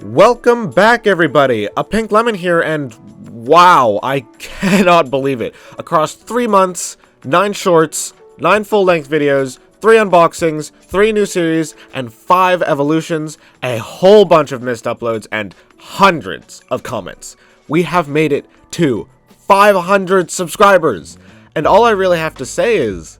Welcome back, everybody! A Pink Lemon here, and wow, I cannot believe it. Across 3 months, 9 shorts, 9 full-length videos, 3 unboxings, 3 new series, and 5 evolutions, a whole bunch of missed uploads, and hundreds of comments. We have made it to 500 subscribers! And all I really have to say is,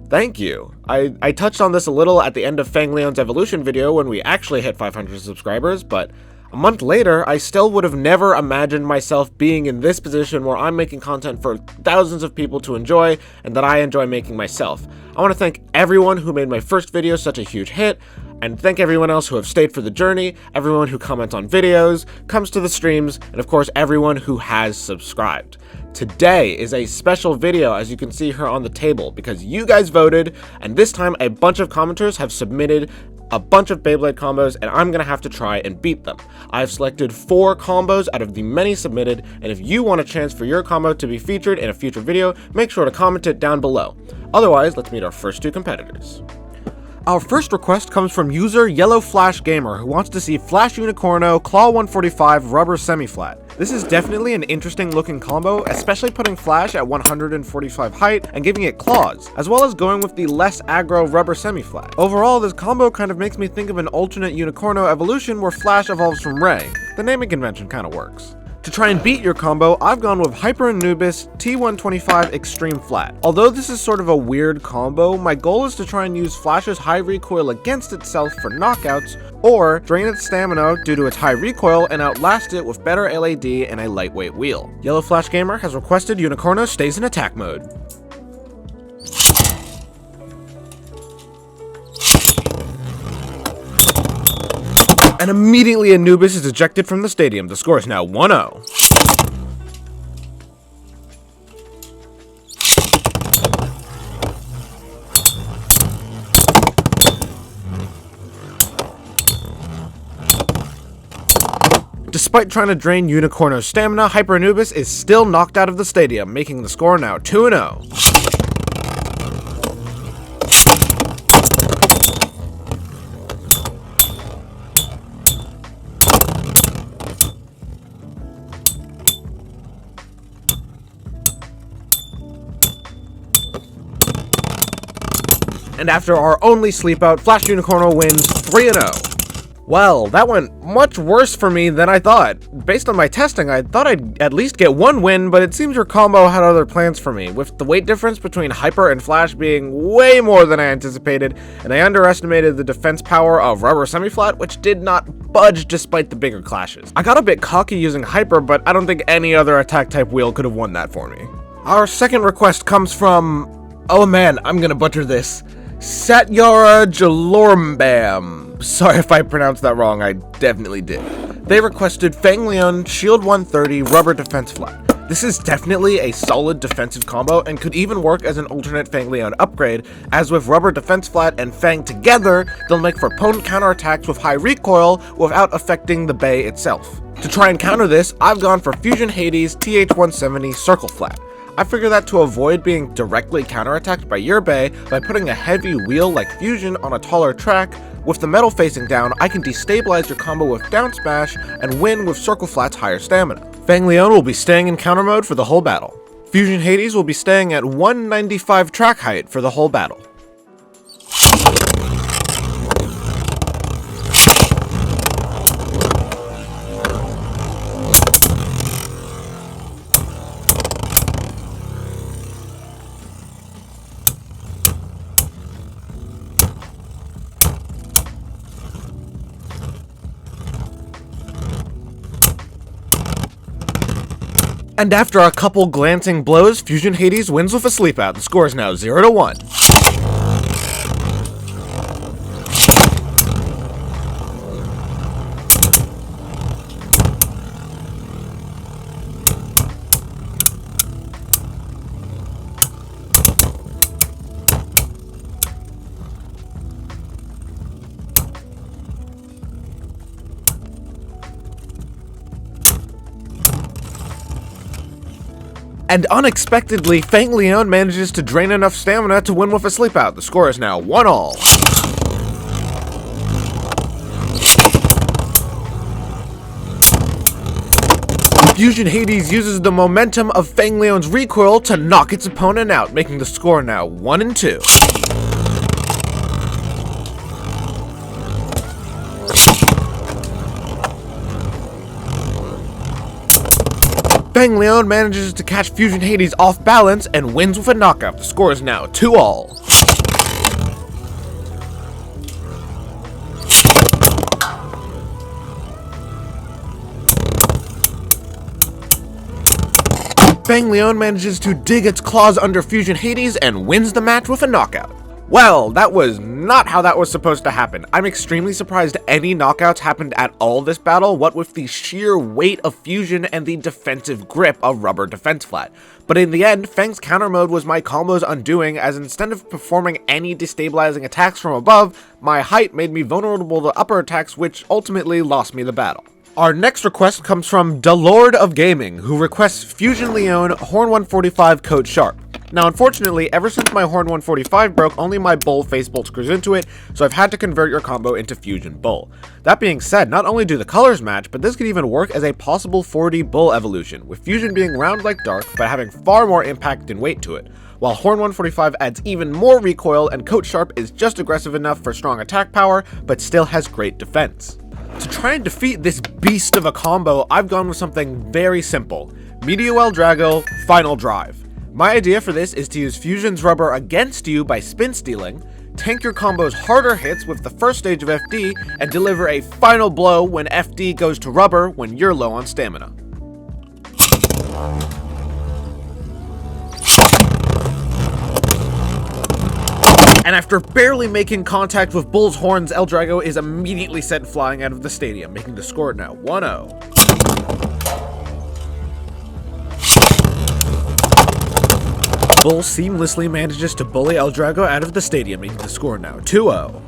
thank you. I touched on this a little at the end of Fang Leone's evolution video when we actually hit 500 subscribers, but a month later, I still would have never imagined myself being in this position where I'm making content for thousands of people to enjoy and that I enjoy making myself. I want to thank everyone who made my first video such a huge hit, and thank everyone else who have stayed for the journey, everyone who comments on videos, comes to the streams, and of course everyone who has subscribed. Today is a special video, as you can see here on the table, because you guys voted, and this time a bunch of commenters have submitted a bunch of Beyblade combos, and I'm gonna have to try and beat them. I've selected 4 combos out of the many submitted, and if you want a chance for your combo to be featured in a future video, make sure to comment it down below. Otherwise, let's meet our first 2 competitors. Our first request comes from user Yellow Flash Gamer, who wants to see Flash Unicorno Claw 145 Rubber Semi-Flat. This is definitely an interesting looking combo, especially putting Flash at 145 height and giving it claws, as well as going with the less aggro Rubber Semi-Flat. Overall, this combo kind of makes me think of an alternate Unicorno evolution where Flash evolves from Ray. The naming convention kind of works. To try and beat your combo, I've gone with Hyper Anubis T125 Extreme Flat. Although this is sort of a weird combo, my goal is to try and use Flash's high recoil against itself for knockouts, or drain its stamina due to its high recoil and outlast it with better LAD and a lightweight wheel. Yellow Flash Gamer has requested Unicorno stays in attack mode. And immediately Anubis is ejected from the stadium. The score is now 1-0. Despite trying to drain Unicorno's stamina, Hyper Anubis is still knocked out of the stadium, making the score now 2-0. And after our only sleep out, Flash Unicorno wins 3-0. Well, that went much worse for me than I thought. Based on my testing, I thought I'd at least get 1 win, but it seems your combo had other plans for me, with the weight difference between Hyper and Flash being way more than I anticipated, and I underestimated the defense power of Rubber Semi-Flat, which did not budge despite the bigger clashes. I got a bit cocky using Hyper, but I don't think any other attack type wheel could have won that for me. Our second request comes from, oh man, I'm gonna butcher this, Satyara Jalormbam. Sorry if I pronounced that wrong, I definitely did. They requested Fang Leone Shield 130 Rubber Defense Flat. This is definitely a solid defensive combo and could even work as an alternate Fang Leone upgrade, as with Rubber Defense Flat and Fang together, they'll make for potent counterattacks with high recoil without affecting the Bay itself. To try and counter this, I've gone for Fusion Hades TH170 Circle Flat. I figure that to avoid being directly counterattacked by your Bay by putting a heavy wheel like Fusion on a taller track, with the metal facing down, I can destabilize your combo with down smash and win with Circle Flat's higher stamina. Fang Leone will be staying in counter mode for the whole battle. Fusion Hades will be staying at 195 track height for the whole battle. And after a couple glancing blows, Fusion Hades wins with a sleep out. The score is now 0-1. And unexpectedly, Fang Leone manages to drain enough stamina to win with a sleep out. The score is now 1-all. Fusion Hades uses the momentum of Fang Leone's recoil to knock its opponent out, making the score now 1-2. Fang Leone manages to catch Fusion Hades off balance and wins with a knockout. The score is now 2-all. Fang Leone manages to dig its claws under Fusion Hades and wins the match with a knockout. Well, that was not how that was supposed to happen. I'm extremely surprised any knockouts happened at all this battle, what with the sheer weight of Fusion and the defensive grip of Rubber Defense Flat. But in the end, Fang's counter mode was my combo's undoing, as instead of performing any destabilizing attacks from above, my height made me vulnerable to upper attacks, which ultimately lost me the battle. Our next request comes from the Lord of Gaming, who requests Fusion Leone Horn 145 Code Sharp. Now, unfortunately, ever since my Horn 145 broke, only my Bull face bolt screws into it, so I've had to convert your combo into Fusion Bull. That being said, not only do the colors match, but this could even work as a possible 4D Bull evolution, with Fusion being round like Dark, but having far more impact and weight to it, while Horn 145 adds even more recoil, and Coat Sharp is just aggressive enough for strong attack power, but still has great defense. To try and defeat this beast of a combo, I've gone with something very simple. Meteo L-Drago, Final Drive. My idea for this is to use Fusion's rubber against you by spin stealing, tank your combo's harder hits with the first stage of FD, and deliver a final blow when FD goes to rubber when you're low on stamina. And after barely making contact with Bull's horns, L-Drago is immediately sent flying out of the stadium, making the score now 1-0. Bull seamlessly manages to bully L-Drago out of the stadium, making the score now 2-0.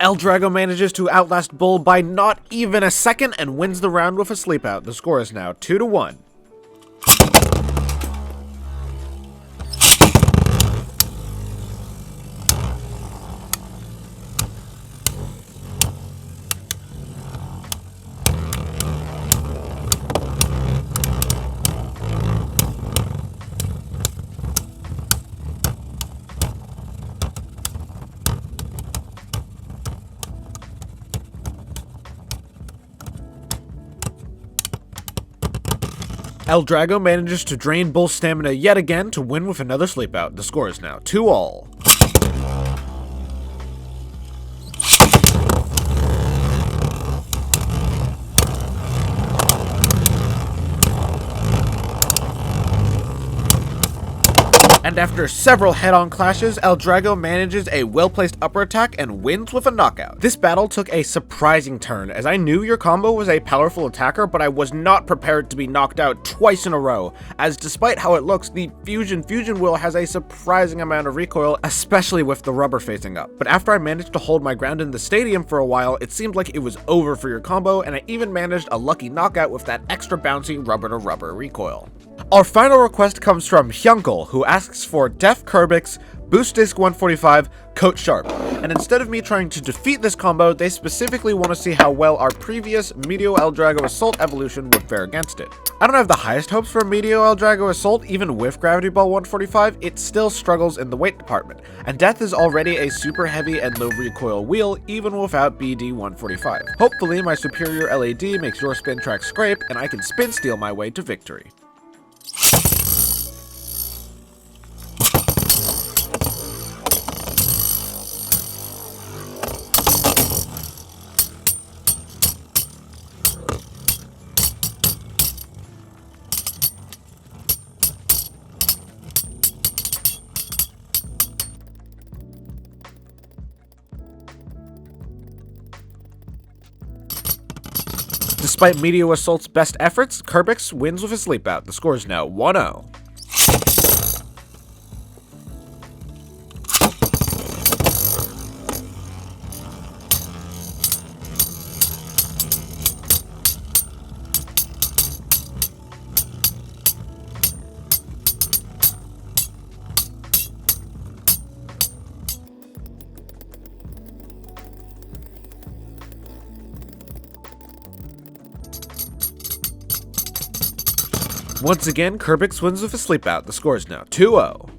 L-Drago manages to outlast Bull by not even a second and wins the round with a sleep out. The score is now 2-1. L-Drago manages to drain Bull's stamina yet again to win with another sleep out. The score is now 2-all. And after several head-on clashes, L-Drago manages a well-placed upper attack and wins with a knockout. This battle took a surprising turn, as I knew your combo was a powerful attacker, but I was not prepared to be knocked out twice in a row, as despite how it looks, the Fusion Wheel has a surprising amount of recoil, especially with the rubber facing up. But after I managed to hold my ground in the stadium for a while, it seemed like it was over for your combo, and I even managed a lucky knockout with that extra bouncy rubber-to-rubber recoil. Our final request comes from Hyunkel, who asks for Def Kerbecs, Boost Disc 145, Coat Sharp. And instead of me trying to defeat this combo, they specifically want to see how well our previous Meteo L-Drago Assault evolution would fare against it. I don't have the highest hopes for Meteo L-Drago Assault, even with Gravity Ball 145, it still struggles in the weight department. And Death is already a super heavy and low recoil wheel, even without BD 145. Hopefully my superior LAD makes your spin track scrape, and I can spin steal my way to victory. Despite Meteo Assault's best efforts, Kerbecs wins with a sleep out. The score is now 1-0. Once again, Kerbecs wins with a sleep out. The score is now 2-0.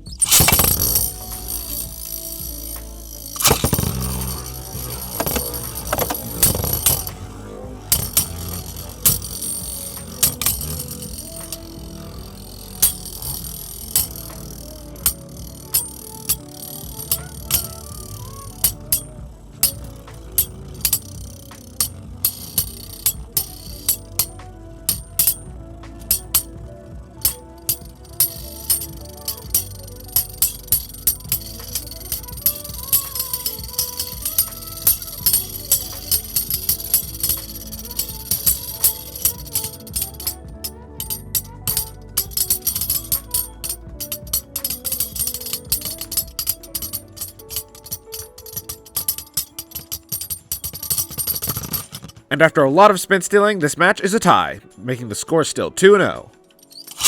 And after a lot of spin stealing, this match is a tie, making the score still 2-0.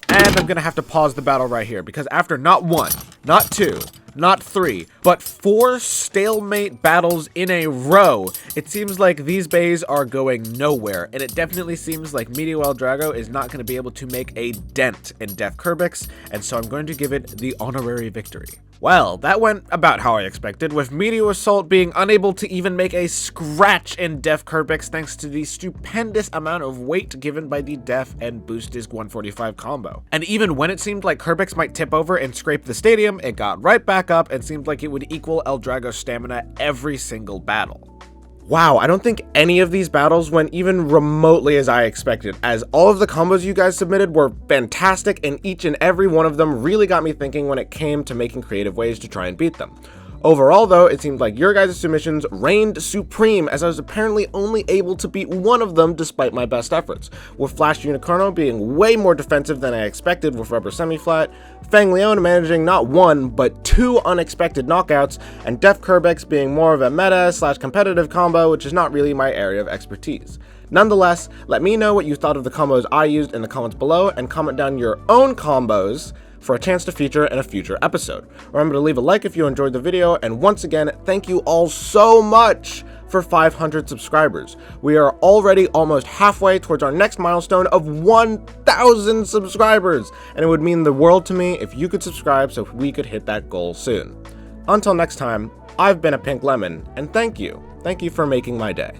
And I'm gonna have to pause the battle right here, because after not 1, not 2, not 3, but 4 stalemate battles in a row, it seems like these bays are going nowhere, and it definitely seems like Meteo L-Drago is not going to be able to make a dent in Def Kerbecs, and so I'm going to give it the honorary victory. Well, that went about how I expected, with Meteo Assault being unable to even make a scratch in Def Kerbecs thanks to the stupendous amount of weight given by the Def and Boost Disc 145 combo. And even when it seemed like Kerbecs might tip over and scrape the stadium, it got right back up and seemed like it would equal L-Drago's stamina every single battle. Wow, I don't think any of these battles went even remotely as I expected, as all of the combos you guys submitted were fantastic, and each and every one of them really got me thinking when it came to making creative ways to try and beat them. Overall though, it seemed like your guys' submissions reigned supreme, as I was apparently only able to beat one of them despite my best efforts, with Flash Unicorno being way more defensive than I expected with Rubber Semi-Flat, Fang Leone managing not 1 but 2 unexpected knockouts, and Def Kerbecs being more of a meta/competitive combo, which is not really my area of expertise. Nonetheless, let me know what you thought of the combos I used in the comments below, and comment down your own combos for a chance to feature in a future episode. Remember to leave a like if you enjoyed the video, and once again, thank you all so much for 500 subscribers. We are already almost halfway towards our next milestone of 1,000 subscribers, and it would mean the world to me if you could subscribe so we could hit that goal soon. Until next time, I've been a Pink Lemon, and thank you for making my day.